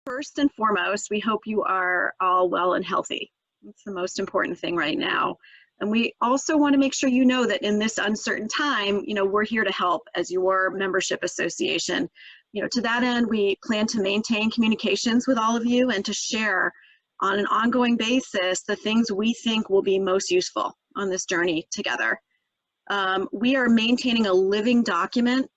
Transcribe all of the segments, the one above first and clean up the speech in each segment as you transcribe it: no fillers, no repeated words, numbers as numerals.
First and foremost, we hope you are all well and healthy. It's the most important thing right now. And we also want to make sure you know that in this uncertain time, we're here to help as your membership association. To that end, we plan to maintain communications with all of you and to share on an ongoing basis the things we think will be most useful on this journey together. We are maintaining a living document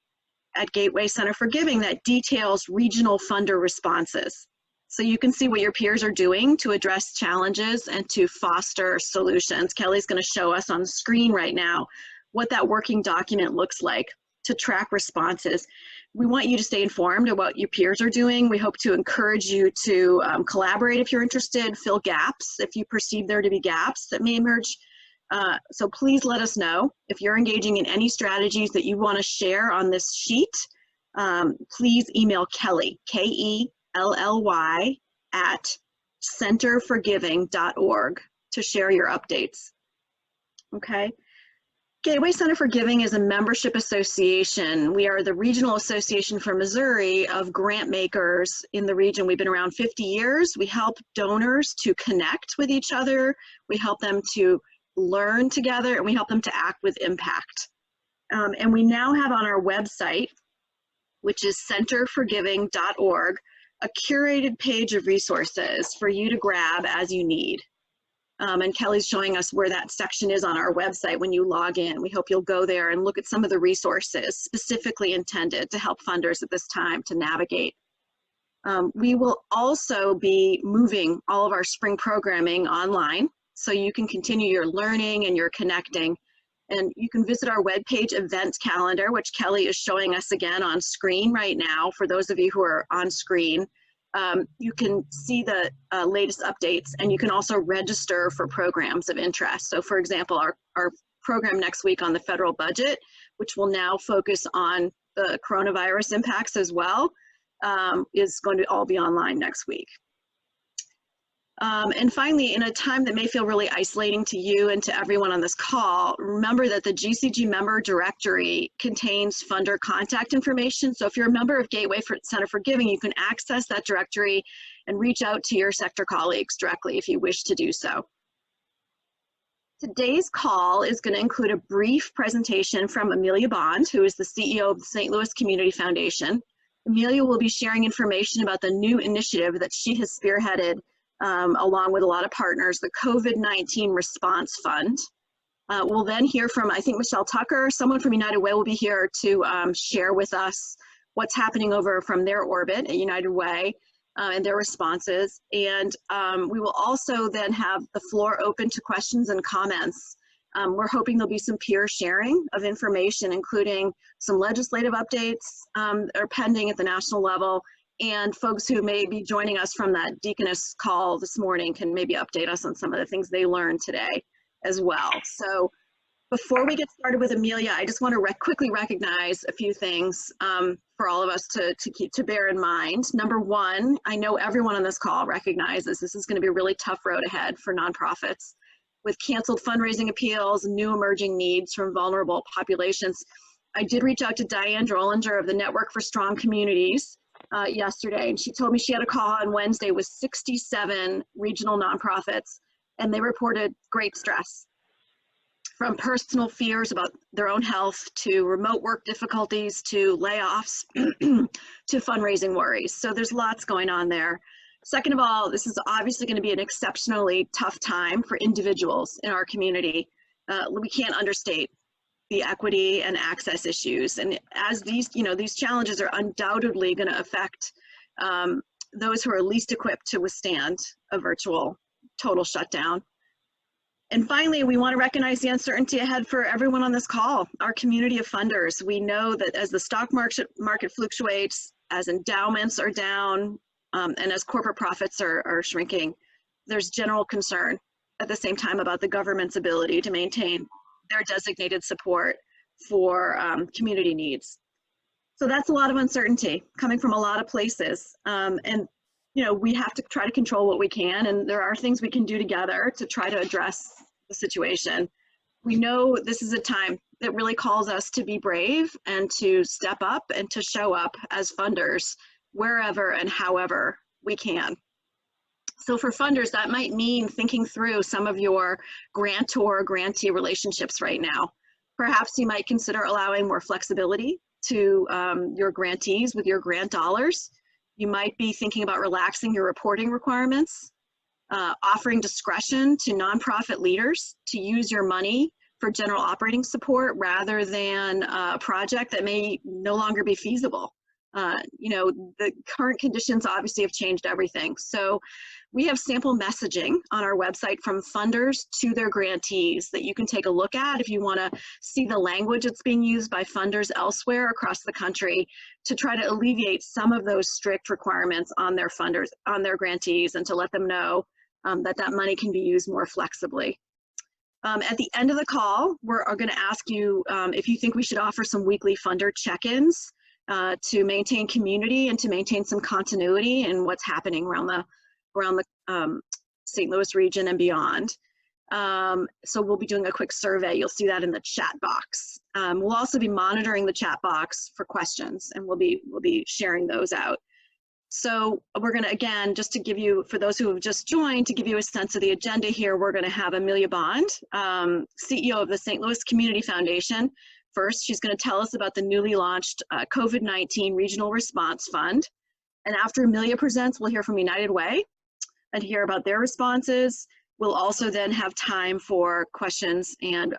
at Gateway Center for Giving that details regional funder responses. So you can see what your peers are doing to address challenges and to foster solutions. Kelly's going to show us on the screen right now what that working document looks like to track responses. We want you to stay informed of what your peers are doing. We hope to encourage you to collaborate if you're interested, fill gaps if you perceive there to be gaps that may emerge. So please let us know if you're engaging in any strategies that you want to share on this sheet. Please email Kelly, Kelly, at centerforgiving.org to share your updates. Okay. Gateway Center for Giving is a membership association. We are the regional association for Missouri of grant makers in the region. We've been around 50 years. We help donors to connect with each other. We help them to learn together, and we help them to act with impact. And we now have on our website, which is centerforgiving.org, a curated page of resources for you to grab as you need. And Kelly's showing us where that section is on our website when you log in. We hope you'll go there and look at some of the resources specifically intended to help funders at this time to navigate. We will also be moving all of our spring programming online, so you can continue your learning and your connecting. And you can visit our webpage event calendar, which Kelly is showing us again on screen right now. For those of you who are on screen, you can see the latest updates, and you can also register for programs of interest. So for example, our program next week on the federal budget, which will now focus on the coronavirus impacts as well, is going to all be online next week. And finally, in a time that may feel really isolating to you and to everyone on this call, remember that the GCG member directory contains funder contact information. So if you're a member of Gateway Center for Giving, you can access that directory and reach out to your sector colleagues directly if you wish to do so. Today's call is going to include a brief presentation from Amelia Bond, who is the CEO of the St. Louis Community Foundation. Amelia will be sharing information about the new initiative that she has spearheaded along with a lot of partners, the COVID-19 Response Fund. We'll then hear from, I think, Michelle Tucker. Someone from United Way will be here to share with us what's happening over from their orbit at United Way and their responses. And we will also then have the floor open to questions and comments. We're hoping there'll be some peer sharing of information, including some legislative updates that are pending at the national level. And folks who may be joining us from that Deaconess call this morning can maybe update us on some of the things they learned today as well. So before we get started with Amelia, I just want to quickly recognize a few things for all of us to bear in mind. Number one, I know everyone on this call recognizes this is going to be a really tough road ahead for nonprofits with canceled fundraising appeals, new emerging needs from vulnerable populations. I did reach out to Diane Drollinger of the Network for Strong Communities yesterday, and she told me she had a call on Wednesday with 67 regional nonprofits, and they reported great stress, from personal fears about their own health to remote work difficulties to layoffs to fundraising worries. So there's lots going on there. Second of all, this is obviously going to be an exceptionally tough time for individuals in our community. We can't understate the equity and access issues. And as these challenges are undoubtedly going to affect those who are least equipped to withstand a virtual total shutdown. And finally, we want to recognize the uncertainty ahead for everyone on this call, our community of funders. We know that as the stock market fluctuates, as endowments are down, and as corporate profits are shrinking, there's general concern at the same time about the government's ability to maintain their designated support for community needs. So that's a lot of uncertainty coming from a lot of places. And we have to try to control what we can, and there are things we can do together to try to address the situation. We know this is a time that really calls us to be brave and to step up and to show up as funders wherever and however we can. So for funders, that might mean thinking through some of your grantor-grantee relationships right now. Perhaps you might consider allowing more flexibility to your grantees with your grant dollars. You might be thinking about relaxing your reporting requirements, offering discretion to nonprofit leaders to use your money for general operating support rather than a project that may no longer be feasible. You know, the current conditions obviously have changed everything. So we have sample messaging on our website from funders to their grantees that you can take a look at if you want to see the language that's being used by funders elsewhere across the country to try to alleviate some of those strict requirements on their funders, on their grantees, and to let them know that that money can be used more flexibly. At the end of the call, we're going to ask you if you think we should offer some weekly funder check-ins to maintain community and to maintain some continuity in what's happening around the St. Louis region and beyond. So we'll be doing a quick survey. You'll see that in the chat box. We'll also be monitoring the chat box for questions, and we'll be sharing those out. So we're going to, again, just to give you, for those who have just joined, to give you a sense of the agenda here, we're going to have Amelia Bond, CEO of the St. Louis Community Foundation. First, she's going to tell us about the newly launched COVID-19 Regional Response Fund. And after Amelia presents, we'll hear from United Way and hear about their responses. We'll also then have time for questions and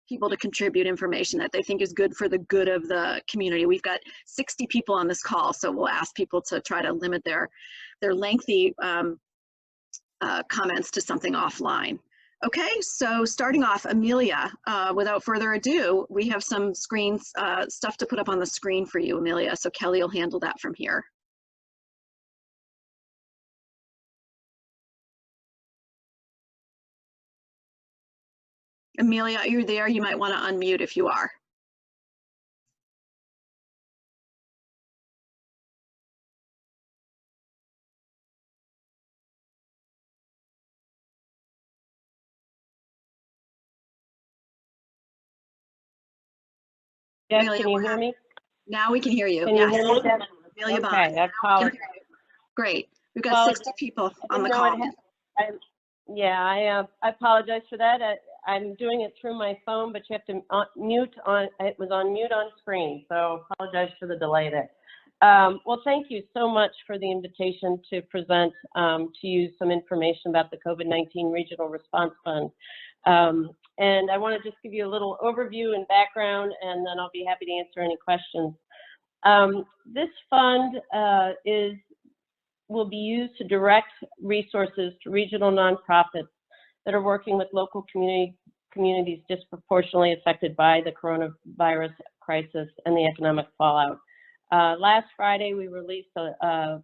people to contribute information that they think is good for the good of the community. We've got 60 people on this call, so we'll ask people to try to limit their lengthy comments to something offline. Okay, so starting off, Amelia, without further ado, we have some screens, stuff to put up on the screen for you, Amelia, so Kelly will handle that from here. Amelia, are you there? You might want to unmute if you are. Yes, Amelia, can you hear me? Now we can hear you. Can yes. You hear me? Amelia Bond. Okay, I apologize. Great. We've got 60 people on the call. I apologize for that. I'm doing it through my phone, but you have to mute on. It was on mute on screen, so apologize for the delay there. Well, thank you so much for the invitation to present to you some information about the COVID-19 Regional Response Fund. And I want to just give you a little overview and background, and then I'll be happy to answer any questions. This fund will be used to direct resources to regional nonprofits that are working with local communities disproportionately affected by the coronavirus crisis and the economic fallout. Last Friday, we released a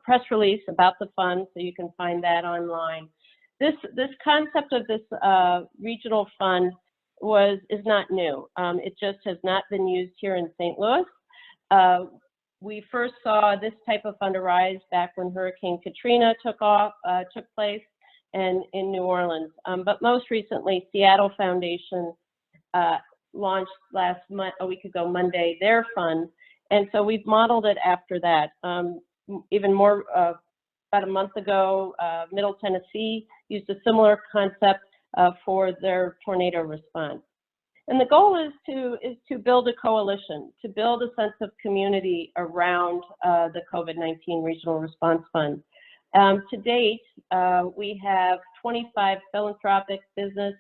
press release about the fund, so you can find that online. This concept of this regional fund is not new. It just has not been used here in St. Louis. We first saw this type of fund arise back when Hurricane Katrina took place and in New Orleans. But most recently, Seattle Foundation launched a week ago Monday, their fund. And so we've modeled it after that. Even more, about a month ago, Middle Tennessee used a similar concept for their tornado response. And the goal is to build a coalition, to build a sense of community around the COVID-19 Regional Response Fund. To date, we have 25 philanthropic, business,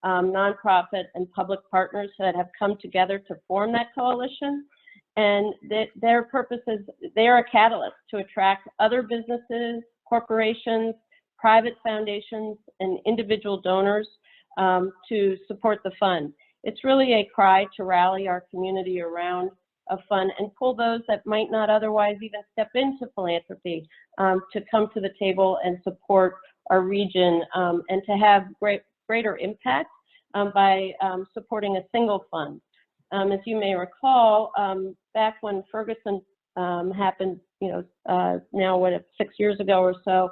nonprofit, and public partners that have come together to form that coalition. And their purpose is, they are a catalyst to attract other businesses, corporations, private foundations, and individual donors to support the fund. It's really a cry to rally our community around a fund and pull those that might not otherwise even step into philanthropy to come to the table and support our region and to have greater impact by supporting a single fund. As you may recall, back when Ferguson happened, now 6 years ago or so,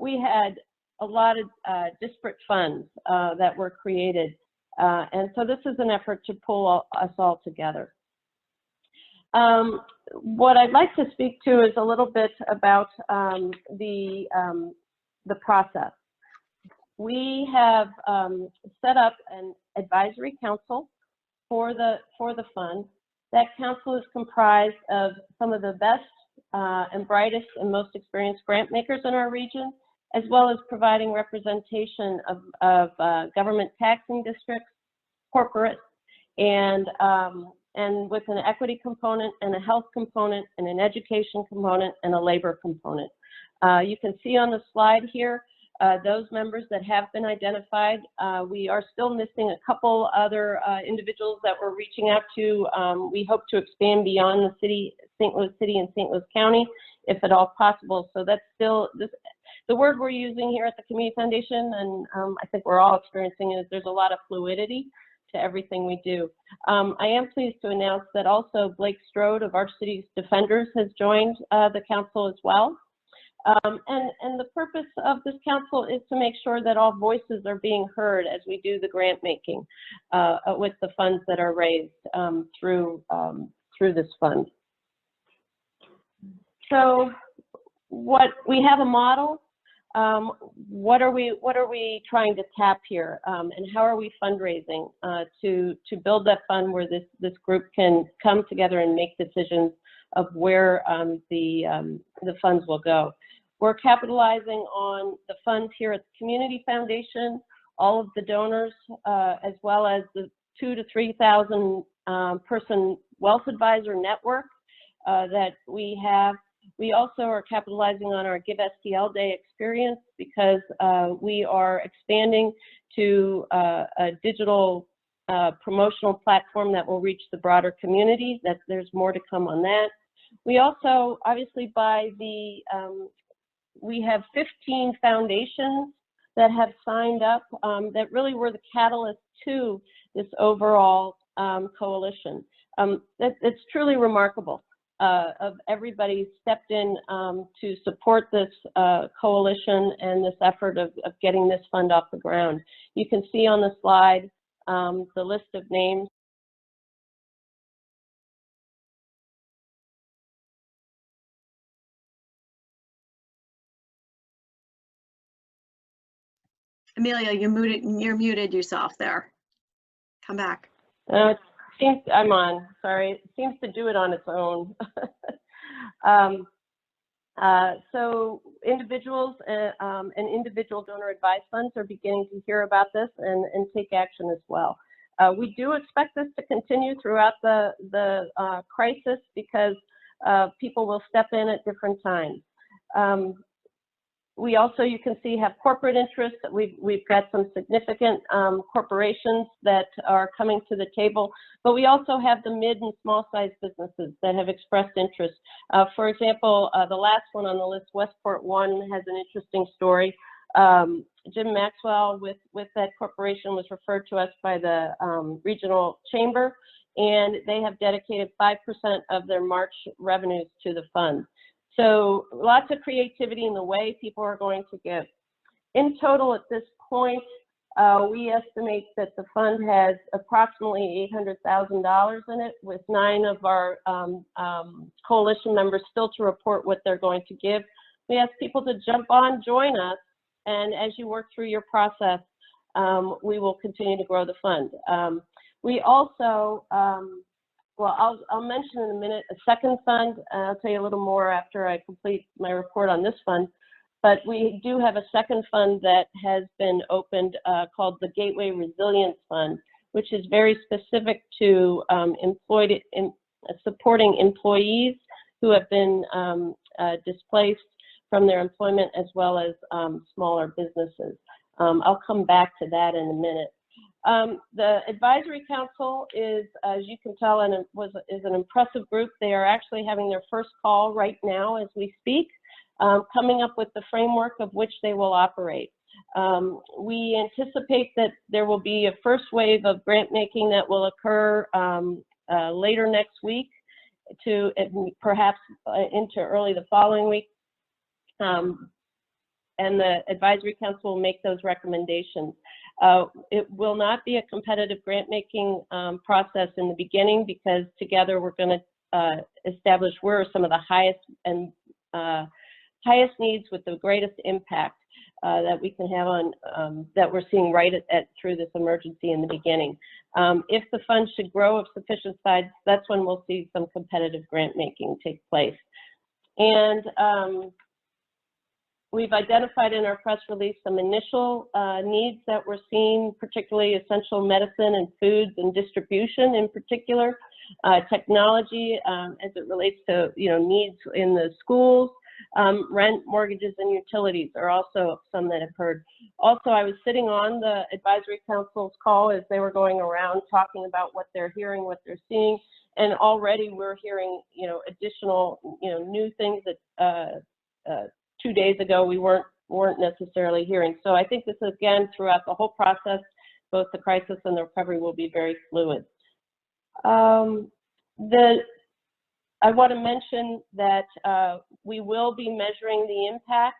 we had a lot of disparate funds that were created. And so this is an effort to pull us all together. What I'd like to speak to is a little bit about the process. We have set up an advisory council for the fund. That council is comprised of some of the best and brightest and most experienced grant makers in our region, as well as providing representation of government taxing districts, corporate, and with an equity component and a health component and an education component and a labor component. You can see on the slide here those members that have been identified. We are still missing a couple other individuals that we're reaching out to. We hope to expand beyond the city, St. Louis City and St. Louis County, if at all possible. So that's still the word we're using here at the Community Foundation, and I think we're all experiencing, is there's a lot of fluidity to everything we do. I am pleased to announce that also Blake Strode of Our City's Defenders has joined the council as well. And the purpose of this council is to make sure that all voices are being heard as we do the grant making with the funds that are raised through this fund. So what we have a model. What are we trying to tap here, and how are we fundraising to build that fund where this group can come together and make decisions of where the funds will go? We're capitalizing on the funds here at the Community Foundation, all of the donors, as well as the 2,000 to 3,000 person wealth advisor network that we have. We also are capitalizing on our Give STL Day experience because we are expanding to a digital promotional platform that will reach the broader community. There's more to come on that. We also, obviously, we have 15 foundations that have signed up that really were the catalyst to this overall coalition. It's truly remarkable. Of everybody stepped in to support this coalition and this effort of getting this fund off the ground. You can see on the slide the list of names. Amelia, you're muted yourself there. Come back. I'm on, sorry. It seems to do it on its own. So individuals and individual donor advised funds are beginning to hear about this and take action as well. We do expect this to continue throughout the crisis because people will step in at different times. We also, you can see, have corporate interests. We've got some significant corporations that are coming to the table, but we also have the mid and small sized businesses that have expressed interest. For example, the last one on the list, Westport One, has an interesting story. Jim Maxwell with that corporation was referred to us by the regional chamber, and they have dedicated 5% of their March revenues to the fund. So lots of creativity in the way people are going to give. In total at this point, we estimate that the fund has approximately $800,000 in it, with 9 of our coalition members still to report what they're going to give. We ask people to jump on, join us, and as you work through your process, we will continue to grow the fund. We also, well, I'll mention in a minute a second fund. I'll tell you a little more after I complete my report on this fund. But we do have a second fund that has been opened called the Gateway Resilience Fund, which is very specific to supporting employees who have been displaced from their employment, as well as smaller businesses. I'll come back to that in a minute. The advisory council is, as you can tell, is an impressive group. They are actually having their first call right now as we speak, coming up with the framework of which they will operate. We anticipate that there will be a first wave of grant making that will occur later next week to perhaps into early the following week. And the advisory council will make those recommendations. It will not be a competitive grant making process in the beginning, because together we're going to establish where are some of the highest and highest needs with the greatest impact that we can have on, that we're seeing right through this emergency in the beginning. If the fund should grow of sufficient size, that's when we'll see some competitive grant making take place. And we've identified in our press release some initial needs that we're seeing, particularly essential medicine and foods and distribution in particular, technology as it relates to needs in the schools, rent, mortgages, and utilities are also some that have heard. Also, I was sitting on the advisory council's call as they were going around talking about what they're hearing, what they're seeing, and already we're hearing additional new things that 2 days ago we weren't necessarily hearing. So I think this, again, throughout the whole process, both the crisis and the recovery will be very fluid. I want to mention that we will be measuring the impact.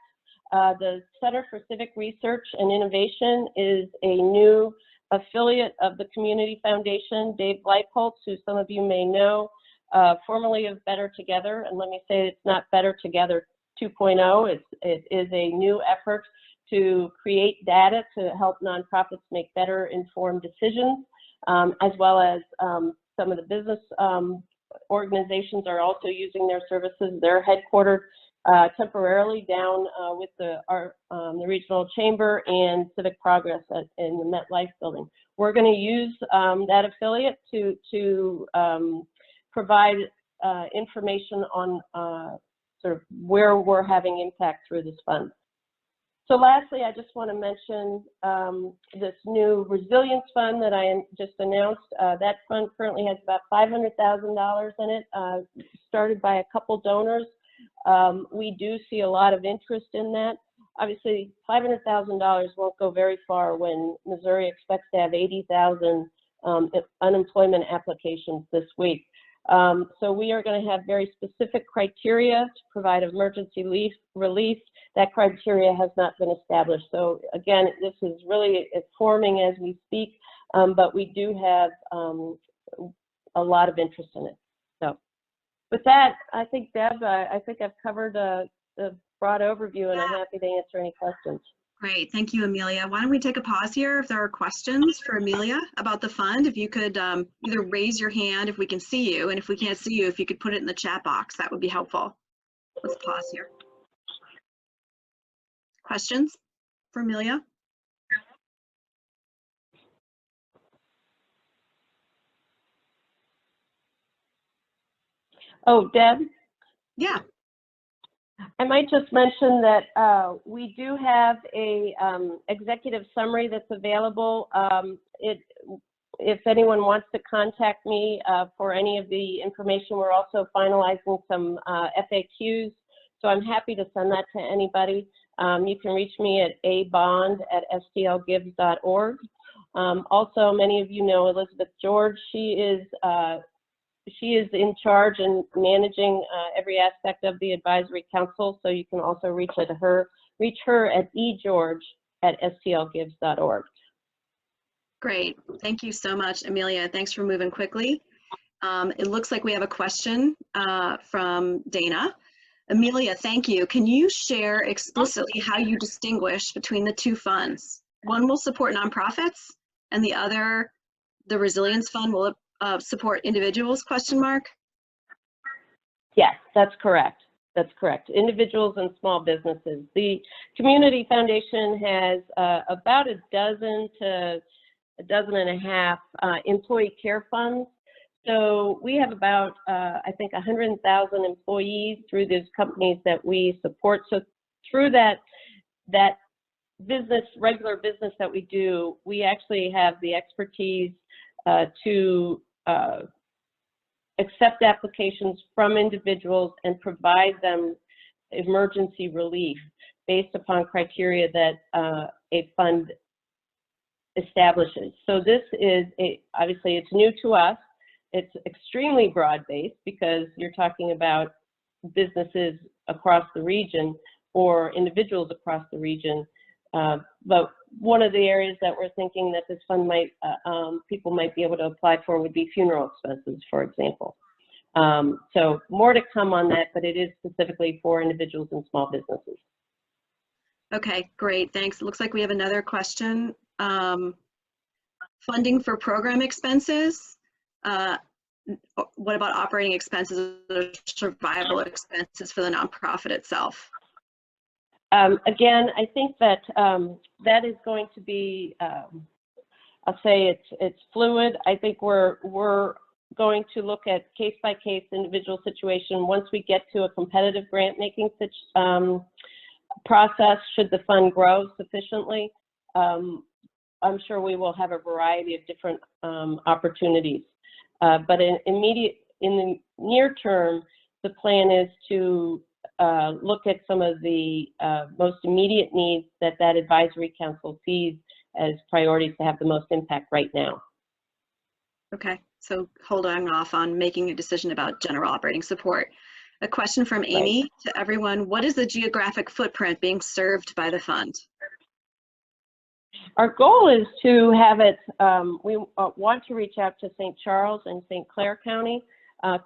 The Center for Civic Research and Innovation is a new affiliate of the Community Foundation. Dave Leipoltz, who some of you may know, formerly of Better Together, and let me say it's not Better Together 2.0, it is a new effort to create data to help nonprofits make better informed decisions, as well as some of the business organizations are also using their services. They're headquartered temporarily down with the regional chamber and Civic Progress in the MetLife building. We're going to use that affiliate to provide information on sort of where we're having impact through this fund. So lastly, I just want to mention this new resilience fund that I just announced. That fund currently has about $500,000 in it, started by a couple donors. We do see a lot of interest in that. Obviously, $500,000 won't go very far when Missouri expects to have 80,000 unemployment applications this week. So we are going to have very specific criteria to provide emergency relief. That criteria has not been established. So again, this is really forming as we speak, but we do have a lot of interest in it. So with that, I think, Deb, I think I've covered the broad overview, and I'm happy to answer any questions. Great, thank you, Amelia. Why don't we take a pause here if there are questions for Amelia about the fund? If you could either raise your hand if we can see you, and if we can't see you, if you could put it in the chat box, that would be helpful. Let's pause here. Questions for Amelia? Oh, Deb? Yeah. I might just mention that we do have a executive summary that's available. If anyone wants to contact me for any of the information, we're also finalizing some FAQs, so I'm happy to send that to anybody. You can reach me at abond@stlgives.org. Also, many of you know Elizabeth George. She is in charge and managing every aspect of the advisory council, so you can also reach her at egeorge@stlgives.org. Great, thank you so much, Amelia. Thanks for moving quickly. It looks like we have a question from Dana. Amelia, thank you. Can you share explicitly how you distinguish between the two funds? One will support nonprofits, and the other, the Resilience Fund, will support individuals, ? Yes, that's correct. That's correct. Individuals and small businesses. The Community Foundation has about a dozen to a dozen and a half employee care funds. So we have about, I think, 100,000 employees through these companies that we support. So through that business, regular business that we do, we actually have the expertise to accept applications from individuals and provide them emergency relief based upon criteria that a fund establishes. So this is, obviously it's new to us. It's extremely broad-based because you're talking about businesses across the region or individuals across the region. But one of the areas that we're thinking that this fund might, people might be able to apply for would be funeral expenses, for example. So more to come on that, but it is specifically for individuals and small businesses. Okay, great, thanks. It looks like we have another question. Funding for program expenses. What about operating expenses or survival expenses for the nonprofit itself? Again, I think that that is going to be, I'll say it's fluid. I think we're going to look at case-by-case individual situation. Once we get to a competitive grant-making process, should the fund grow sufficiently, I'm sure we will have a variety of different opportunities. But in the near term, the plan is to look at some of the most immediate needs that advisory council sees as priorities to have the most impact right now. Okay, so holding off on making a decision about general operating support. A question from Amy to everyone. What is the geographic footprint being served by the fund? Our goal is to have it, we want to reach out to St. Charles and St. Clair County.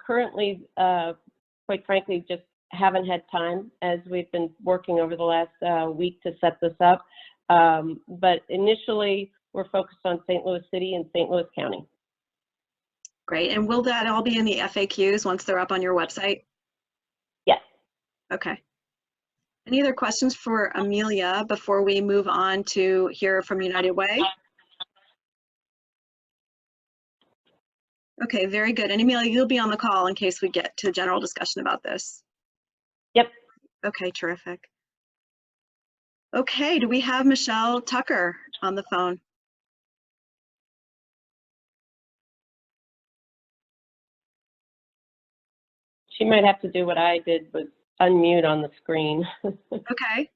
Currently, quite frankly, just haven't had time as we've been working over the last week to set this up. But initially, we're focused on St. Louis City and St. Louis County. Great, and will that all be in the FAQs once they're up on your website? Yes. Okay. Any other questions for Amelia before we move on to hear from United Way? Okay, very good. And Amelia, you'll be on the call in case we get to general discussion about this. Yep. Okay, terrific. Okay, do we have Michelle Tucker on the phone? She might have to do what I did, was unmute on the screen. Okay.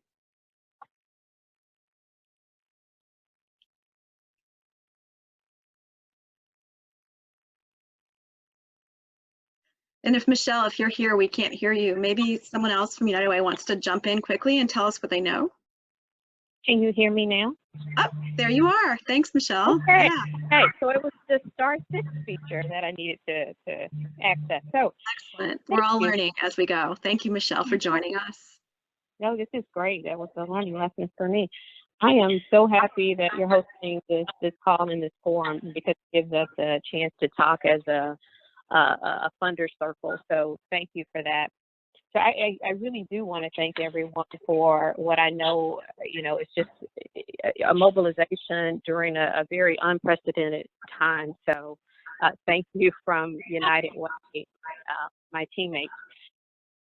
And if Michelle, if you're here, we can't hear you. Maybe someone else from United Way wants to jump in quickly and tell us what they know. Can you hear me now? Oh, there you are. Thanks, Michelle. Okay. Yeah. Okay. So it was the Star 6 feature that I needed to access. So Excellent. We're all learning as we go. Thank you, Michelle, for joining us. no, this is great. That was a learning lesson for me. I am so happy that you're hosting this call in this forum because it gives us a chance to talk as a funder circle. So thank you for that. So I really do want to thank everyone for what I know, it's just a mobilization during a very unprecedented time. So thank you from United Way, my teammates.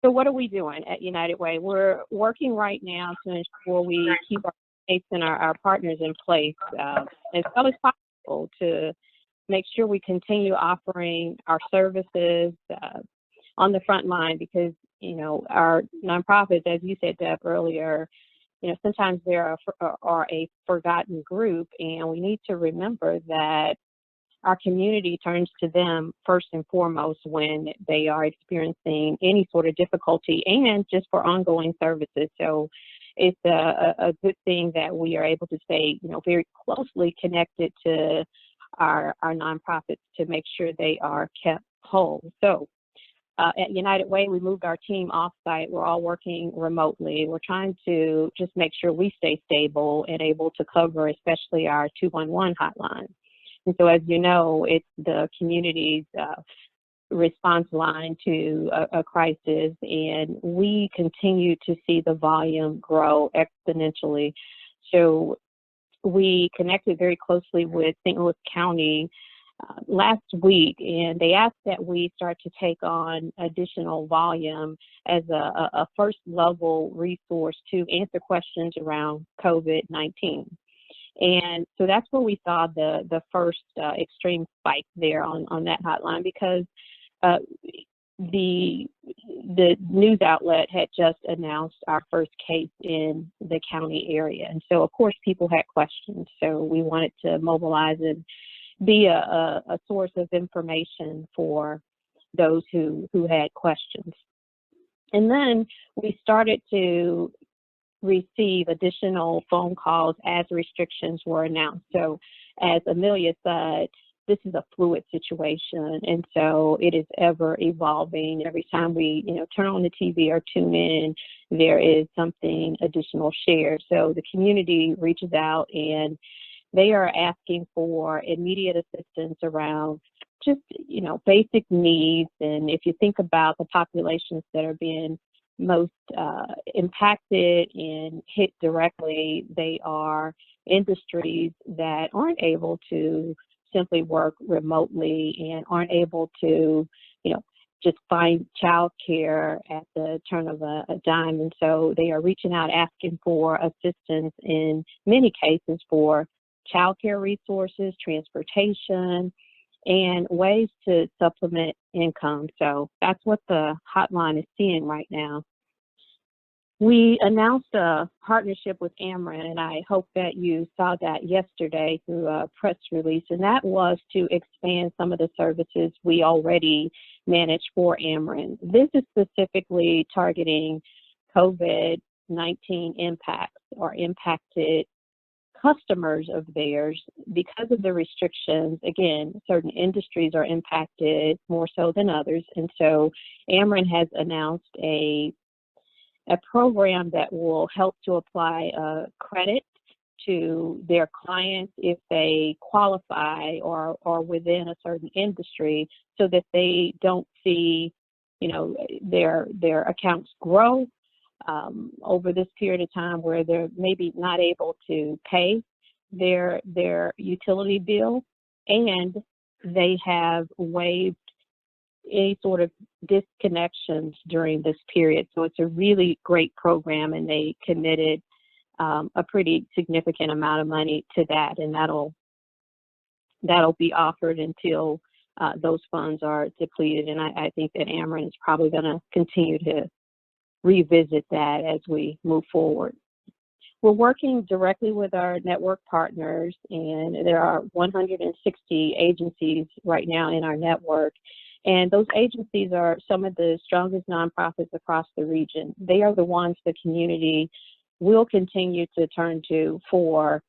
So what are we doing at United Way? We're working right now to ensure we keep our states and our partners in place as well as possible to make sure we continue offering our services on the front line because, our nonprofits, as you said, Deb, earlier, sometimes they are a forgotten group, and we need to remember that our community turns to them first and foremost when they are experiencing any sort of difficulty and just for ongoing services. So it's a good thing that we are able to stay, very closely connected to our nonprofits to make sure they are kept whole. So at United Way, we moved our team off-site. We're all working remotely. We're trying to just make sure we stay stable and able to cover especially our 211 hotline. And so as you know, it's the community's response line to a crisis, and we continue to see the volume grow exponentially. So we connected very closely with St. Louis County last week, and they asked that we start to take on additional volume as a first level resource to answer questions around COVID-19. And so that's where we saw the first extreme spike there on that hotline because the news outlet had just announced our first case in the county area. And so, of course, people had questions. So we wanted to mobilize and be a source of information for those who had questions. And then we started to receive additional phone calls as restrictions were announced. So as Amelia said, this is a fluid situation, and so it is ever evolving. Every time we, turn on the TV or tune in, there is something additional shared. So the community reaches out and they are asking for immediate assistance around just, basic needs. And if you think about the populations that are being most impacted and hit directly, they are industries that aren't able to simply work remotely and aren't able to, just find childcare at the turn of a dime. And so they are reaching out, asking for assistance in many cases for childcare resources, transportation, and ways to supplement income. So that's what the hotline is seeing right now. We announced a partnership with Ameren, and I hope that you saw that yesterday through a press release, and that was to expand some of the services we already manage for Ameren. This is specifically targeting COVID-19 impacts or impacted customers of theirs because of the restrictions. Again, certain industries are impacted more so than others, and so Ameren has announced a program that will help to apply credit to their clients if they qualify or within a certain industry, so that they don't see, their accounts grow over this period of time where they're maybe not able to pay their utility bill, and they have waived any sort of disconnections during this period. So it's a really great program, and they committed a pretty significant amount of money to that, and that'll be offered until those funds are depleted. And I think that Ameren is probably going to continue to revisit that as we move forward. We're working directly with our network partners, and there are 160 agencies right now in our network. And those agencies are some of the strongest nonprofits across the region. They are the ones the community will continue to turn to for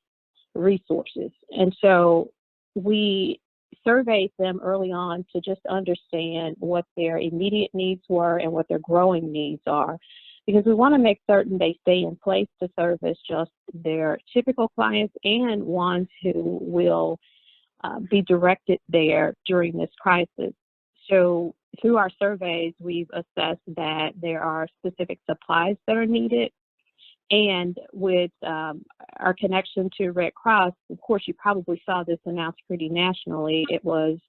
resources. And so we surveyed them early on to just understand what their immediate needs were and what their growing needs are, because we want to make certain they stay in place to service just their typical clients and ones who will be directed there during this crisis. So through our surveys, we've assessed that there are specific supplies that are needed. And with our connection to Red Cross, of course, you probably saw this announced pretty nationally. It was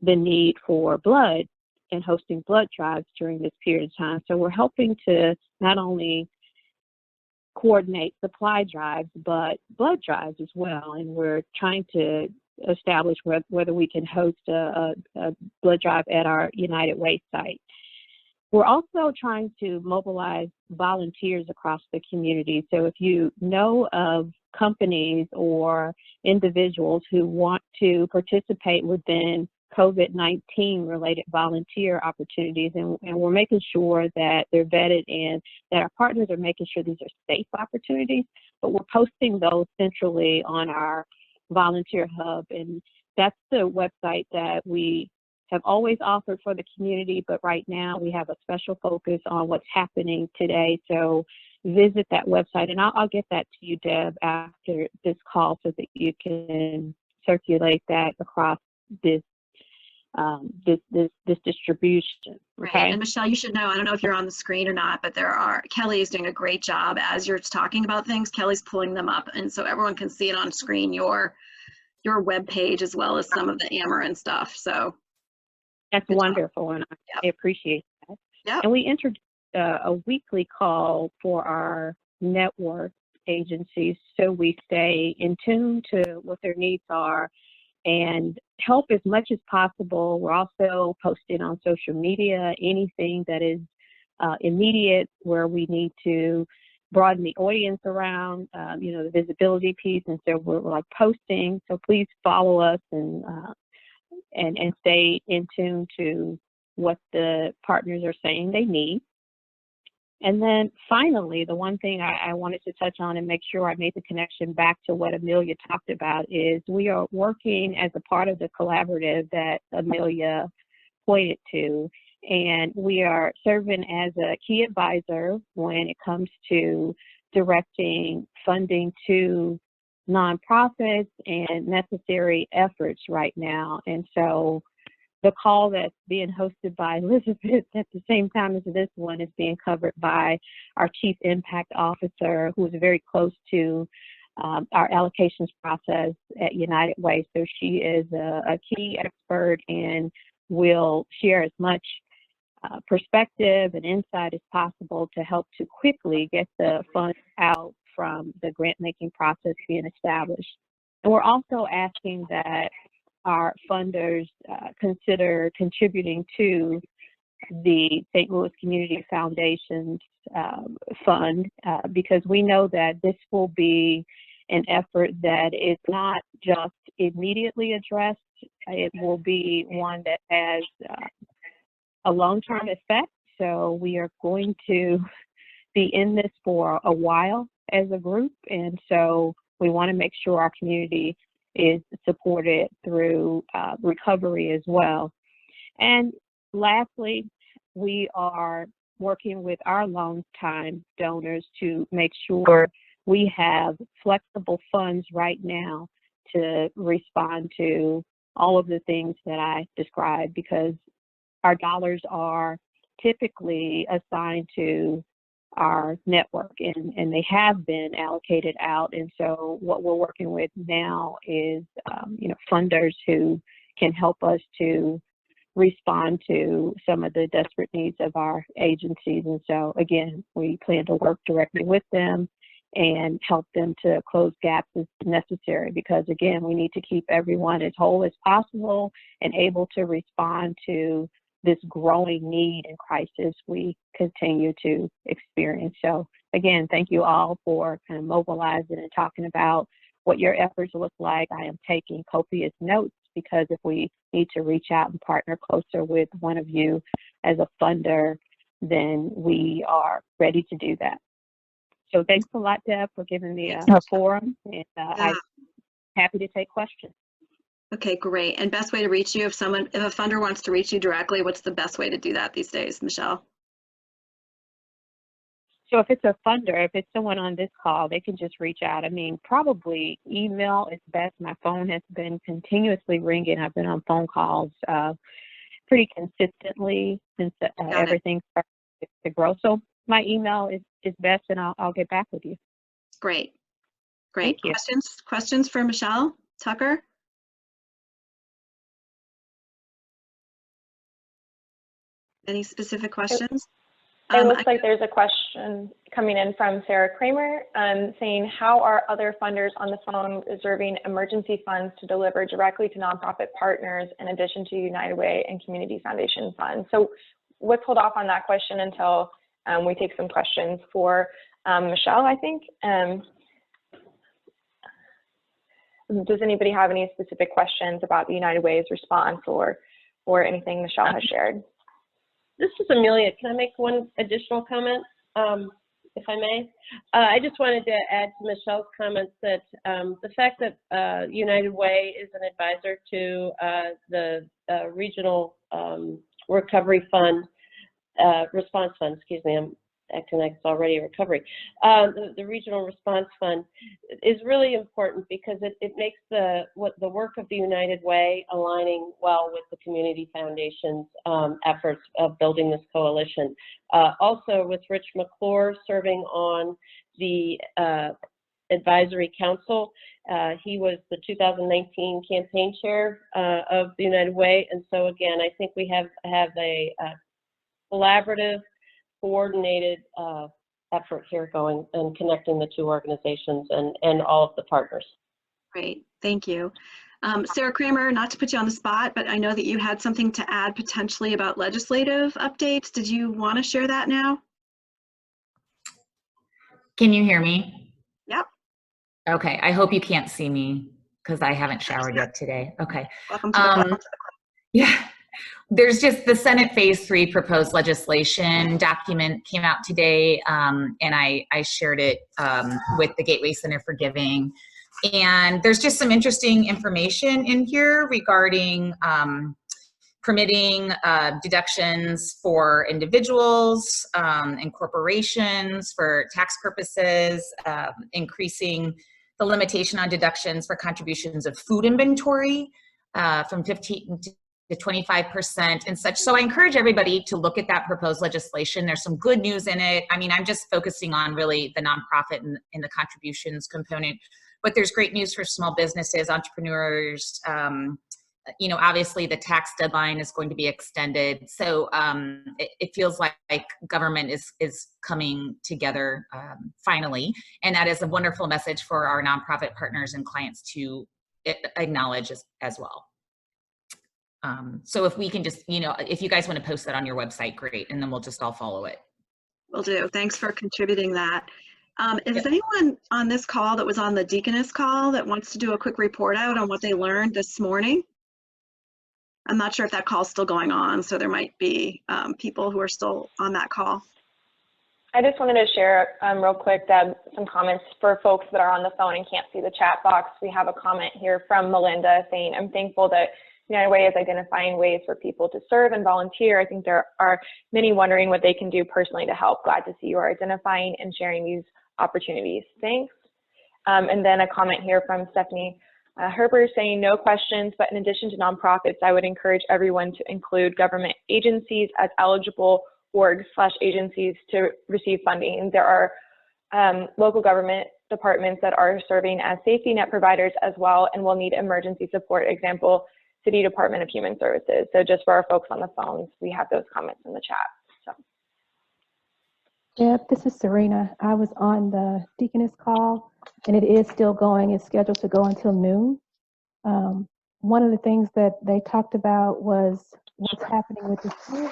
the need for blood and hosting blood drives during this period of time. So we're helping to not only coordinate supply drives, but blood drives as well. And we're trying to establish whether we can host a blood drive at our United Way site. We're also trying to mobilize volunteers across the community. So if you know of companies or individuals who want to participate within COVID-19 related volunteer opportunities, and we're making sure that they're vetted and that our partners are making sure these are safe opportunities, but we're posting those centrally on our volunteer hub, and that's the website that we have always offered for the community, but right now we have a special focus on what's happening today. So visit that website, and I'll get that to you, Deb, after this call so that you can circulate that across this distribution. Okay. Right. And Michelle, you should know, I don't know if you're on the screen or not, but Kelly is doing a great job as you're talking about things. Kelly's pulling them up, and so everyone can see it on screen, your web page as well as some of the Ameren stuff. So that's wonderful, and I appreciate that. Yep. And we introduced a weekly call for our network agencies so we stay in tune to what their needs are and help as much as possible. We're also posting on social media anything that is immediate where we need to broaden the audience around, the visibility piece. And so we're like posting. So please follow us and stay in tune to what the partners are saying they need. And then finally, the one thing I wanted to touch on and make sure I made the connection back to what Amelia talked about is we are working as a part of the collaborative that Amelia pointed to, and we are serving as a key advisor when it comes to directing funding to nonprofits and necessary efforts right now. And so the call that's being hosted by Elizabeth at the same time as this one is being covered by our Chief Impact Officer, who is very close to our allocations process at United Way. So she is a key expert and will share as much perspective and insight as possible to help to quickly get the funds out from the grant-making process being established. And we're also asking that our funders consider contributing to the St. Louis Community Foundation's fund, because we know that this will be an effort that is not just immediately addressed. It will be one that has a long-term effect. So we are going to be in this for a while as a group. And so we want to make sure our community is supported through recovery as well. And lastly, we are working with our long-time donors to make sure we have flexible funds right now to respond to all of the things that I described, because our dollars are typically assigned to our network, and they have been allocated out. And so what we're working with now is funders who can help us to respond to some of the desperate needs of our agencies. And so again, we plan to work directly with them and help them to close gaps as necessary, because again, we need to keep everyone as whole as possible and able to respond to this growing need and crisis we continue to experience. So again, thank you all for kind of mobilizing and talking about what your efforts look like. I am taking copious notes, because if we need to reach out and partner closer with one of you as a funder, then we are ready to do that. So thanks a lot, Deb, for giving me a forum, and I'm happy to take questions. Okay, great. And best way to reach you, if a funder wants to reach you directly, what's the best way to do that these days, Michelle? So if it's a funder, if it's someone on this call, they can just reach out. I mean, probably email is best. My phone has been continuously ringing. I've been on phone calls pretty consistently since everything started to grow. So my email is best, and I'll get back with you. Great. Great. Questions for Michelle Tucker? Any specific questions? It looks like there's a question coming in from Sarah Kramer saying, how are other funders on the phone reserving emergency funds to deliver directly to nonprofit partners in addition to United Way and Community Foundation funds? So let's hold off on that question until we take some questions for Michelle, I think. Does anybody have any specific questions about the United Way's response or anything Michelle has shared? This is Amelia. Can I make one additional comment, if I may? I just wanted to add to Michelle's comments that the fact that United Way is an advisor to the Regional Recovery Fund, Response Fund, excuse me, I'm acting like it's already a recovery. The Regional Response Fund is really important, because it makes the work of the United Way aligning well with the Community Foundation's efforts of building this coalition. Also with Rich McClure serving on the Advisory Council, he was the 2019 campaign chair of the United Way, and so again, I think we have a collaborative, coordinated effort here going and connecting the two organizations and all of the partners. Great, thank you. Sarah Kramer, not to put you on the spot, but I know that you had something to add potentially about legislative updates. Did you want to share that now? Can you hear me? Yep. Okay, I hope you can't see me because I haven't showered yet today. Okay. Welcome to the club. Yeah. There's just the Senate Phase 3 proposed legislation document came out today, and I shared it with the Gateway Center for Giving. And there's just some interesting information in here regarding permitting deductions for individuals and corporations for tax purposes, increasing the limitation on deductions for contributions of food inventory from 15 to 25% and such. So I encourage everybody to look at that proposed legislation. There's some good news in it. I mean, I'm just focusing on really the nonprofit and the contributions component, but there's great news for small businesses, entrepreneurs. You know, obviously the tax deadline is going to be extended. So it feels like government is coming together finally. And that is a wonderful message for our nonprofit partners and clients to acknowledge as well. So if we can just, you know, if you guys want to post that on your website, great. And then we'll just all follow it. Will do. Thanks for contributing that. Is anyone on this call that was on the Deaconess call that wants to do a quick report out on what they learned this morning? I'm not sure if that call's still going on, so there might be people who are still on that call. I just wanted to share real quick, Deb, some comments for folks that are on the phone and can't see the chat box. We have a comment here from Melinda saying, I'm thankful that United Way is identifying ways for people to serve and volunteer. I think there are many wondering what they can do personally to help. Glad to see you are identifying and sharing these opportunities. Thanks. And then a comment here from Stephanie Herber saying, no questions, but in addition to nonprofits, I would encourage everyone to include government agencies as eligible orgs/agencies to receive funding. There are local government departments that are serving as safety net providers as well and will need emergency support, example, City Department of Human Services. So just for our folks on the phones, we have those comments in the chat. So. Deb, this is Serena. I was on the Deaconess call, and it is still going. It's scheduled to go until noon. One of the things that they talked about was what's happening with the school.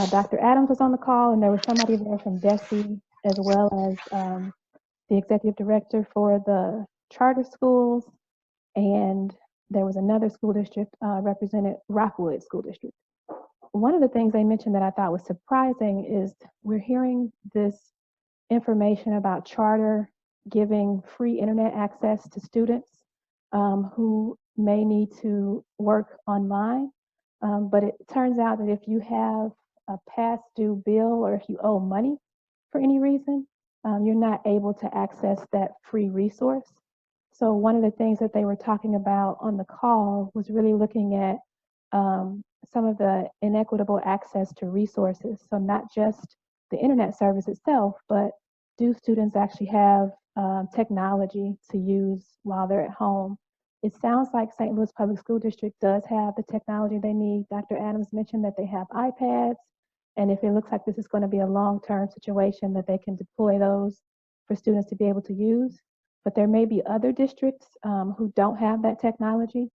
Dr. Adams was on the call, and there was somebody there from DESE, as well as the executive director for the charter schools, and there was another school district represented, Rockwood School District. One of the things they mentioned that I thought was surprising is we're hearing this information about charter giving free internet access to students who may need to work online. But it turns out that if you have a past due bill or if you owe money for any reason, you're not able to access that free resource. So one of the things that they were talking about on the call was really looking at some of the inequitable access to resources. So not just the internet service itself, but do students actually have technology to use while they're at home? It sounds like St. Louis Public School District does have the technology they need. Dr. Adams mentioned that they have iPads, and if it looks like this is going to be a long-term situation, that they can deploy those for students to be able to use. But there may be other districts who don't have that technology.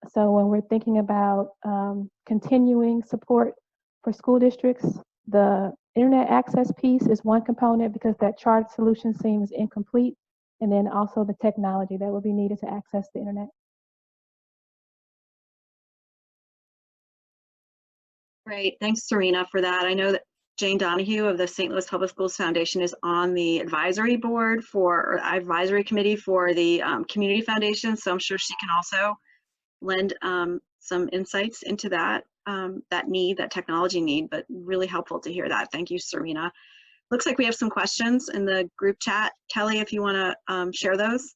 So when we're thinking about continuing support for school districts, the internet access piece is one component because that charter solution seems incomplete, and then also the technology that will be needed to access the internet. Great, thanks Serena for that. I know that Jane Donahue of the St. Louis Public Schools Foundation is on the advisory board or advisory committee for the Community Foundation, so I'm sure she can also lend some insights into that that technology need, but really helpful to hear that. Thank you, Serena. Looks like we have some questions in the group chat. Kelly, if you want to share those.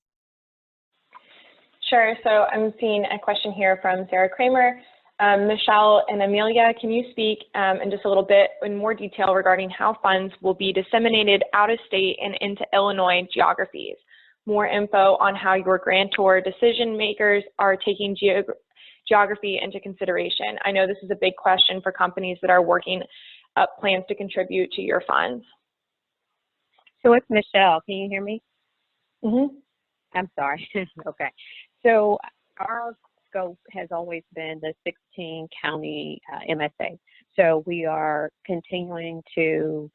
Sure, so I'm seeing a question here from Sarah Kramer. Michelle and Amelia, can you speak in just a little bit in more detail regarding how funds will be disseminated out of state and into Illinois geographies? More info on how your grantor decision makers are taking geography into consideration. I know this is a big question for companies that are working up plans to contribute to your funds. So it's Michelle. Can you hear me? Mm-hmm. I'm sorry. Okay. So our scope has always been the 16 county MSA. So we are continuing to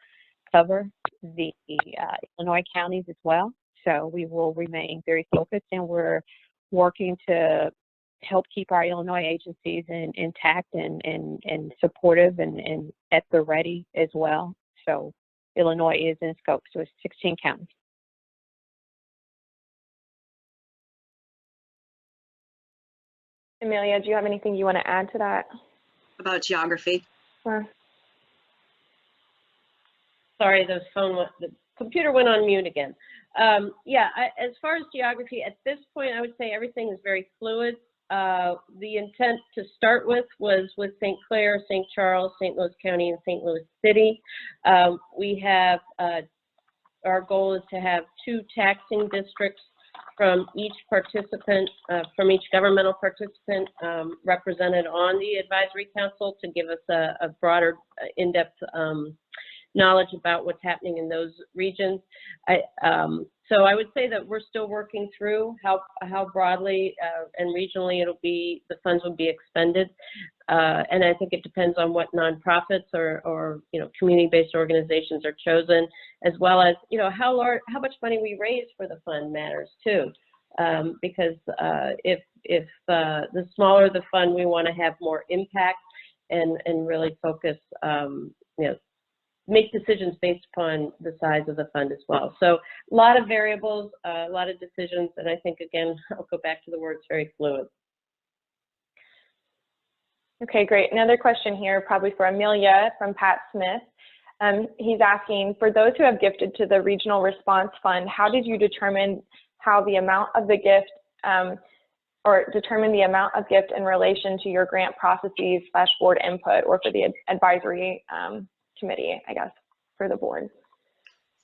cover the Illinois counties as well. So we will remain very focused, and we're working to help keep our Illinois agencies intact and supportive and at the ready as well. So Illinois is in scope, so it's 16 counties. Amelia, do you have anything you want to add to that? About geography. Or Sorry, the computer went on mute again. Yeah, as far as geography, at this point, I would say everything is very fluid. The intent to start with was with St. Clair, St. Charles, St. Louis County, and St. Louis City. We have, our goal is to have 2 taxing districts from each participant, from each governmental participant represented on the advisory council to give us a broader, in-depth knowledge about what's happening in those regions. So I would say that we're still working through how broadly and regionally the funds will be expended. And I think it depends on what nonprofits or community-based organizations are chosen, as well as how much money we raise for the fund matters too. Because if the smaller the fund, we want to have more impact and really focus, make decisions based upon the size of the fund as well. So a lot of variables, a lot of decisions, and I think, again, I'll go back to the word, it's very fluid. Okay, great. Another question here, probably for Amelia from Pat Smith. He's asking, for those who have gifted to the Regional Response Fund, how did you determine how the amount of the gift or determine the amount of gift in relation to your grant processes / board input, or for the advisory committee, I guess, for the board?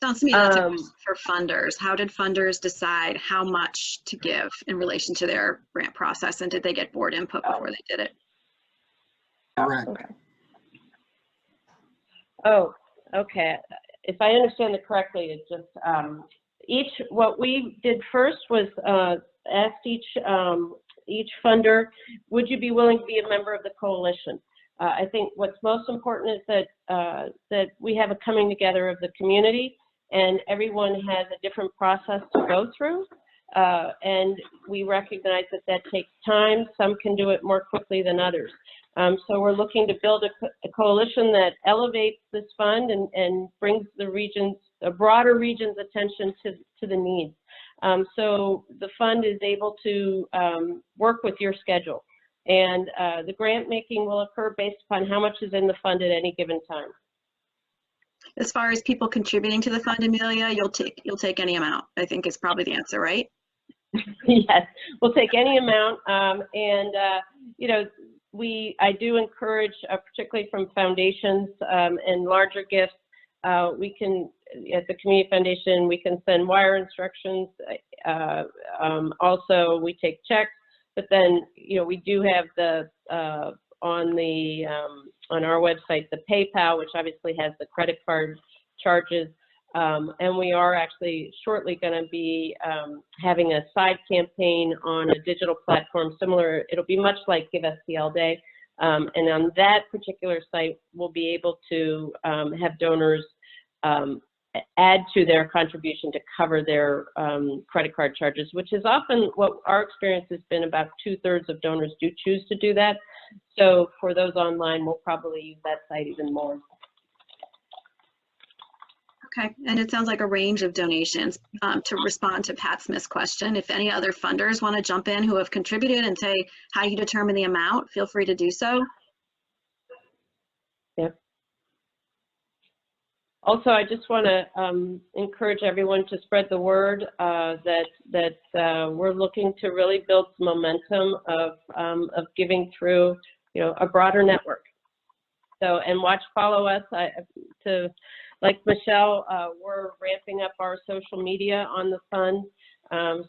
Sounds to me that's a question for funders. How did funders decide how much to give in relation to their grant process, and did they get board input before they did it? Correct. Okay. Oh, okay. If I understand it correctly, it's just what we did first was asked each funder, would you be willing to be a member of the coalition? I think what's most important is that we have a coming together of the community, and everyone has a different process to go through. And we recognize that takes time. Some can do it more quickly than others. So we're looking to build a coalition that elevates this fund and brings the broader region's attention to the needs. So the fund is able to work with your schedule. And the grant making will occur based upon how much is in the fund at any given time. As far as people contributing to the fund, Amelia, you'll take any amount, I think is probably the answer, right? Yes, we'll take any amount. I do encourage, particularly from foundations and larger gifts, we can, at the Community Foundation, we can send wire instructions. Also, we take checks. But then, we do have on our website, the PayPal, which obviously has the credit card charges. And we are actually shortly going to be having a side campaign on a digital platform similar. It'll be much like Give STL Day. And on that particular site, we'll be able to have donors add to their contribution to cover their credit card charges, which is often what our experience has been. About 2/3 of donors do choose to do that. So for those online, we'll probably use that site even more. Okay, and it sounds like a range of donations. To respond to Pat Smith's question, if any other funders want to jump in who have contributed and say how you determine the amount, feel free to do so. Yep. Also, I just want to encourage everyone to spread the word that we're looking to really build some momentum of giving through, a broader network. So, and follow us. Like Michelle, we're ramping up our social media on the fund.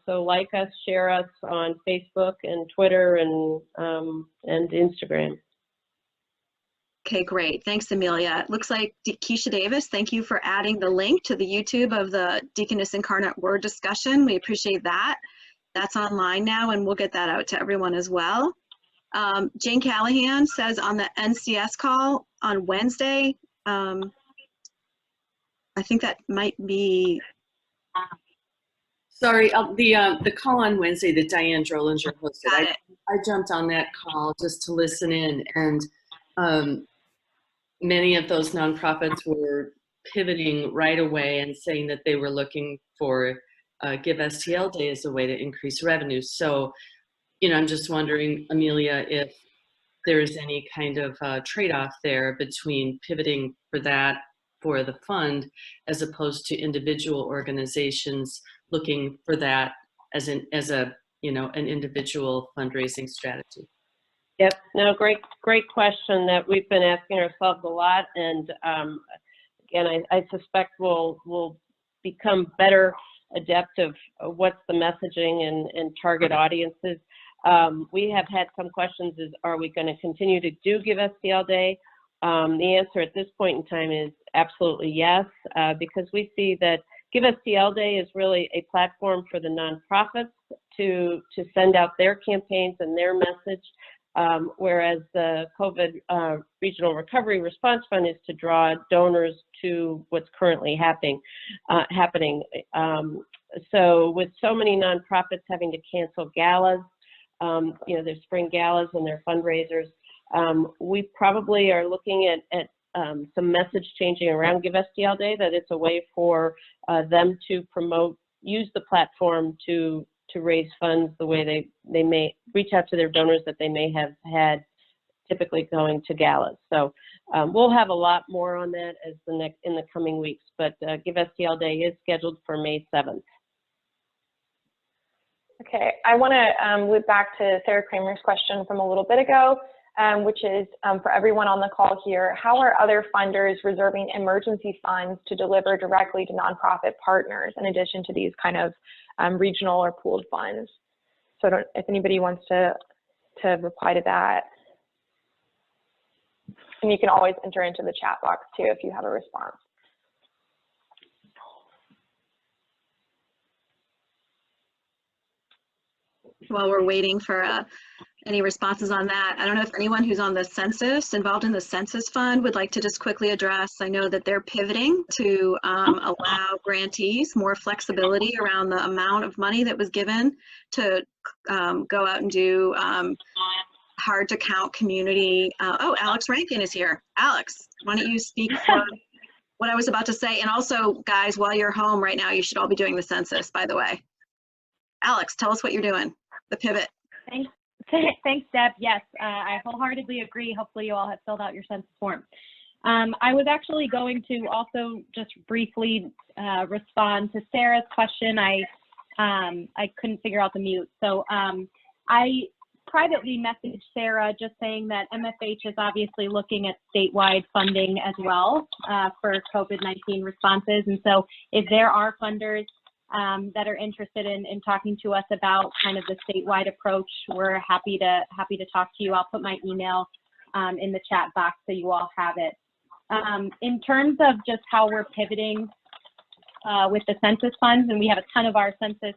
So like us, share us on Facebook and Twitter and Instagram. Okay, great. Thanks, Amelia. It looks like Keisha Davis, thank you for adding the link to the YouTube of the Deaconess Incarnate Word discussion. We appreciate that. That's online now, and we'll get that out to everyone as well. Jane Callahan says on the NCS call on Wednesday, I think that might be Sorry, the call on Wednesday that Diane Drollinger hosted, Got it. I jumped on that call just to listen in, and many of those nonprofits were pivoting right away and saying that they were looking for Give STL Day as a way to increase revenue. So, I'm just wondering, Amelia, if there's any kind of trade-off there between pivoting for that for the fund as opposed to individual organizations looking for that as an individual fundraising strategy. Yep. No, great question that we've been asking ourselves a lot. And again, I suspect we'll become better adept of what's the messaging and target audiences. We have had some questions is, are we going to continue to do Give STL Day? The answer at this point in time is absolutely yes, because we see that Give STL Day is really a platform for the nonprofits to send out their campaigns and their message, whereas the COVID Regional Recovery Response Fund is to draw donors to what's currently happening. So with so many nonprofits having to cancel galas, their spring galas and their fundraisers, we probably are looking at some message changing around Give STL Day, that it's a way for them to use the platform to raise funds the way they may reach out to their donors that they may have had typically going to galas. So we'll have a lot more on that in the coming weeks, but Give STL Day is scheduled for May 7th. Okay, I want to loop back to Sarah Kramer's question from a little bit ago, which is for everyone on the call here, how are other funders reserving emergency funds to deliver directly to nonprofit partners in addition to these kind of regional or pooled funds? So if anybody wants to reply to that. And you can always enter into the chat box too if you have a response. While we're waiting for any responses on that, I don't know if anyone who's on the census, involved in the census fund, would like to just quickly address. I know that they're pivoting to allow grantees more flexibility around the amount of money that was given to go out and do hard to count community. Oh, Alex Rankin is here. Alex, why don't you speak for what I was about to say? And also, guys, while you're home right now, you should all be doing the census, by the way. Alex, tell us what you're doing, the pivot. Thanks, Deb. Yes, I wholeheartedly agree. Hopefully you all have filled out your census form. I was actually going to also just briefly respond to Sarah's question. I couldn't figure out the mute. So I privately messaged Sarah just saying that MFH is obviously looking at statewide funding as well for COVID-19 responses. And so if there are funders that are interested in talking to us about kind of the statewide approach, we're happy to talk to you. I'll put my email in the chat box so you all have it. In terms of just how we're pivoting with the census funds, and we have a ton of our census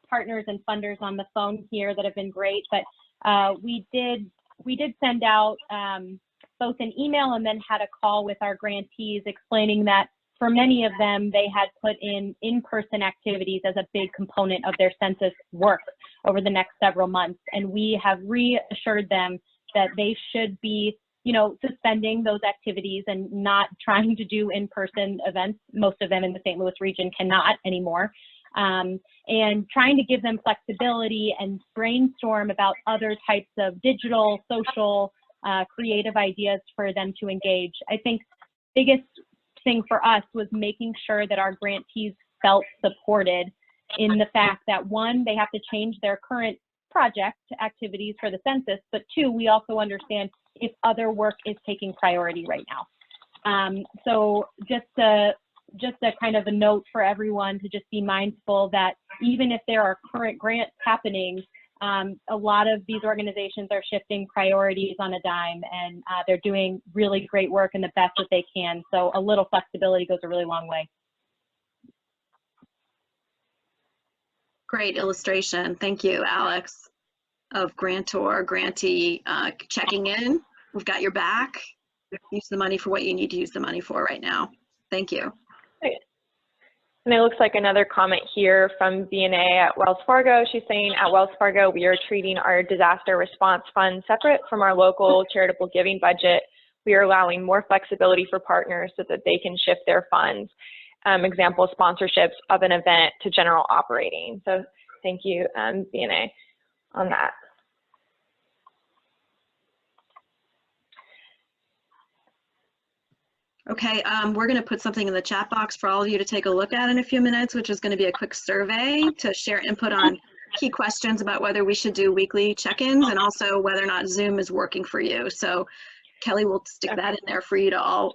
partners and funders on the phone here that have been great, but we did send out both an email and then had a call with our grantees explaining that for many of them, they had put in-person activities as a big component of their census work over the next several months. And we have reassured them that they should be, suspending those activities and not trying to do in-person events. Most of them in the St. Louis region cannot anymore. And trying to give them flexibility and brainstorm about other types of digital, social, creative ideas for them to engage. I think biggest thing for us was making sure that our grantees felt supported in the fact that, one, they have to change their current project activities for the census, but two, we also understand if other work is taking priority right now. So just a kind of a note for everyone to just be mindful that even if there are current grants happening, a lot of these organizations are shifting priorities on a dime, and they're doing really great work and the best that they can. So a little flexibility goes a really long way. Great illustration. Thank you, Alex, of grantor, grantee checking in. We've got your back. Use the money for what you need to use the money for right now. Thank you. And it looks like another comment here from VNA at Wells Fargo. She's saying, at Wells Fargo, we are treating our disaster response fund separate from our local charitable giving budget. We are allowing more flexibility for partners so that they can shift their funds. Example, sponsorships of an event to general operating. So thank you, VNA, on that. Okay, we're going to put something in the chat box for all of you to take a look at in a few minutes, which is going to be a quick survey to share input on key questions about whether we should do weekly check-ins and also whether or not Zoom is working for you. So Kelly will stick that in there for you to all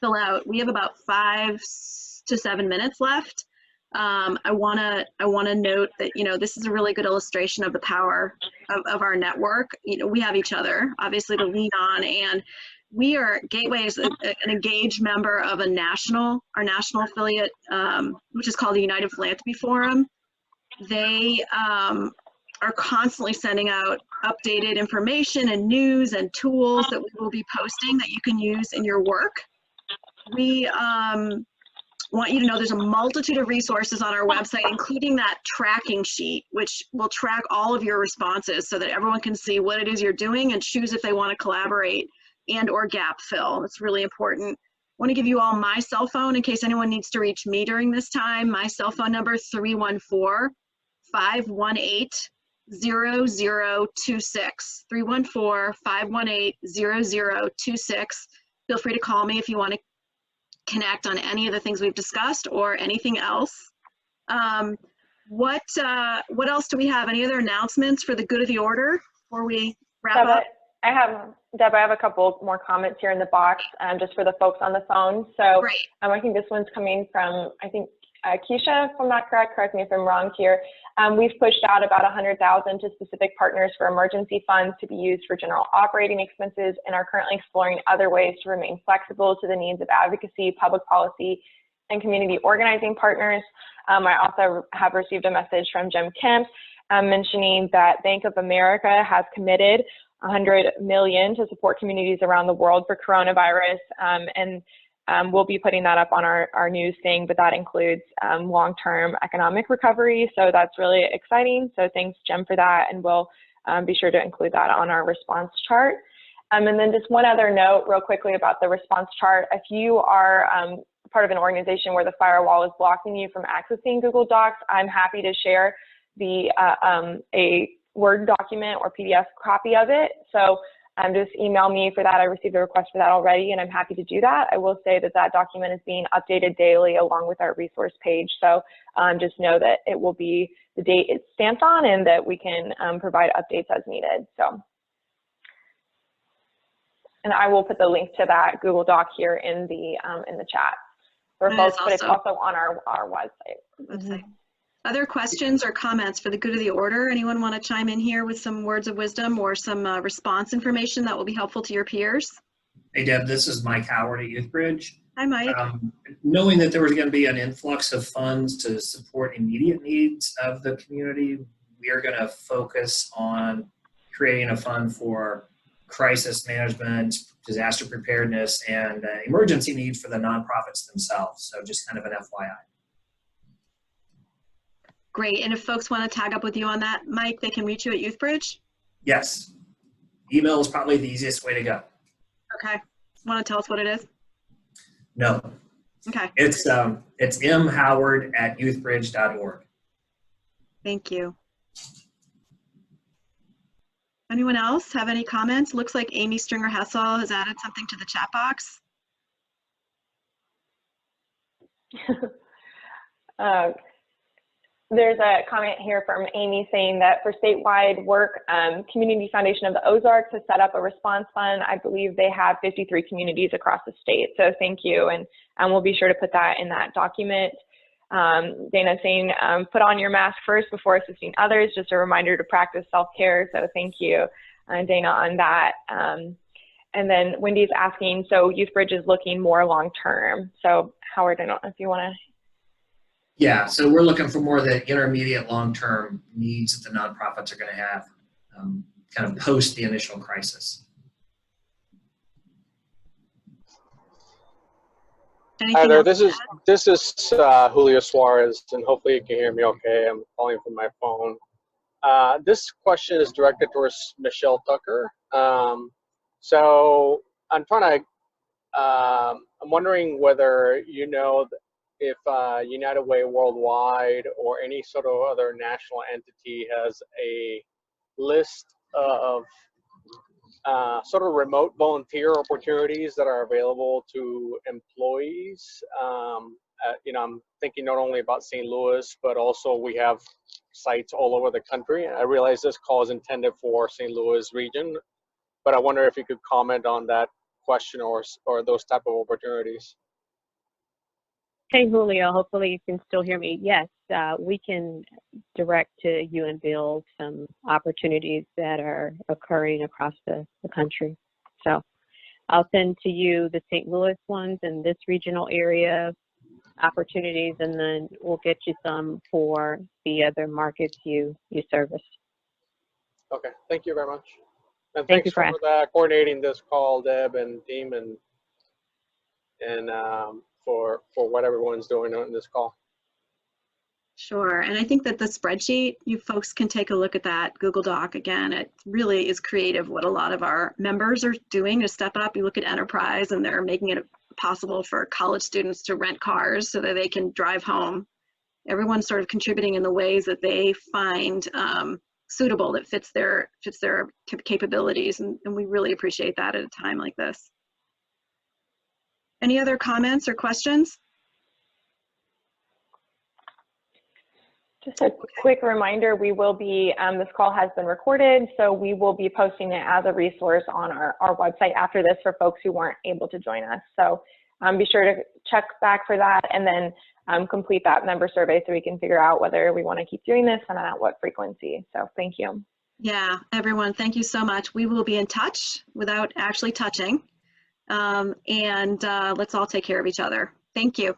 fill out. We have about 5 to 7 minutes left. I want to note that, you know, this is a really good illustration of the power of our network. You know, we have each other, obviously, to lean on, and we are, Gateway is an engaged member of our national affiliate, which is called the United Philanthropy Forum. They are constantly sending out updated information and news and tools that we will be posting that you can use in your work. We want you to know there's a multitude of resources on our website, including that tracking sheet, which will track all of your responses so that everyone can see what it is you're doing and choose if they want to collaborate and or gap fill. It's really important. I want to give you all my cell phone in case anyone needs to reach me during this time. My cell phone number, 314-518-0026. 314-518-0026. Feel free to call me if you want to connect on any of the things we've discussed or anything else. What else do we have? Any other announcements for the good of the order before we wrap up? Deb, I have a couple more comments here in the box, just for the folks on the phone. So I think this one's coming from, I think, Keisha, if I'm not correct me if I'm wrong here. We've pushed out about $100,000 to specific partners for emergency funds to be used for general operating expenses, and are currently exploring other ways to remain flexible to the needs of advocacy, public policy, and community organizing partners. I also have received a message from Jim Kemp mentioning that Bank of America has committed $100 million to support communities around the world for coronavirus, and we'll be putting that up on our news thing, but that includes long-term economic recovery, so that's really exciting. So thanks, Jim, for that, and we'll be sure to include that on our response chart. And then just one other note real quickly about the response chart. If you are part of an organization where the firewall is blocking you from accessing Google Docs, I'm happy to share a Word document or PDF copy of it. So just email me for that. I received a request for that already, and I'm happy to do that. I will say that that document is being updated daily along with our resource page. So just know that it will be the date it's stamped on, and that we can provide updates as needed. So, and I will put the link to that Google Doc here in the chat for folks, but it's also on our website. Other questions or comments for the good of the order? Anyone want to chime in here with some words of wisdom or some response information that will be helpful to your peers? Hey, Deb, this is Mike Howard at YouthBridge. Hi, Mike. Knowing that there was going to be an influx of funds to support immediate needs of the community, we are going to focus on creating a fund for crisis management, disaster preparedness, and emergency needs for the nonprofits themselves. So just kind of an FYI. Great. And if folks want to tag up with you on that, Mike, they can reach you at YouthBridge? Yes. Email is probably the easiest way to go. Okay. Want to tell us what it is? No. Okay. It's mhoward@youthbridge.org. Thank you. Anyone else have any comments? Looks like Amy Stringer-Hessel has added something to the chat box. There's a comment here from Amy saying that for statewide work, Community Foundation of the Ozarks has set up a response fund. I believe they have 53 communities across the state. So thank you, and we'll be sure to put that in that document. Dana saying, put on your mask first before assisting others. Just a reminder to practice self-care. So thank you, Dana, on that. And then Wendy's asking, so YouthBridge is looking more long-term. So Howard, I don't know if you want to. Yeah, so we're looking for more of the intermediate long-term needs that the nonprofits are going to have kind of post the initial crisis. Anything there. else? This is Julio Suarez, and hopefully you can hear me okay. I'm calling from my phone. This question is directed towards Michelle Tucker. So I'm trying to. I'm wondering whether you know if United Way Worldwide or any sort of other national entity has a list of sort of remote volunteer opportunities that are available to employees. I'm thinking not only about St. Louis, but also we have sites all over the country. I realize this call is intended for St. Louis region, but I wonder if you could comment on that question or those type of opportunities. Hey, Julio, hopefully you can still hear me. Yes, we can direct to you and Bill some opportunities that are occurring across the country. So I'll send to you the St. Louis ones and this regional area opportunities, and then we'll get you some for the other markets you service. Okay, thank you very much. And Thank you thanks for for coordinating this call, Deb and team, and for what everyone's doing on this call. Sure, and I think that the spreadsheet, you folks can take a look at that Google Doc again. It really is creative what a lot of our members are doing to step up. You look at Enterprise and they're making it possible for college students to rent cars so that they can drive home. Everyone's sort of contributing in the ways that they find suitable, that fits their capabilities, and we really appreciate that at a time like this. Any other comments or questions? Just a quick reminder, we will be, this call has been recorded, so we will be posting it as a resource on our website after this for folks who weren't able to join us. So be sure to check back for that, and then complete that member survey so we can figure out whether we want to keep doing this and at what frequency. So thank you. Yeah, everyone, thank you so much. We will be in touch without actually touching, and let's all take care of each other. Thank you.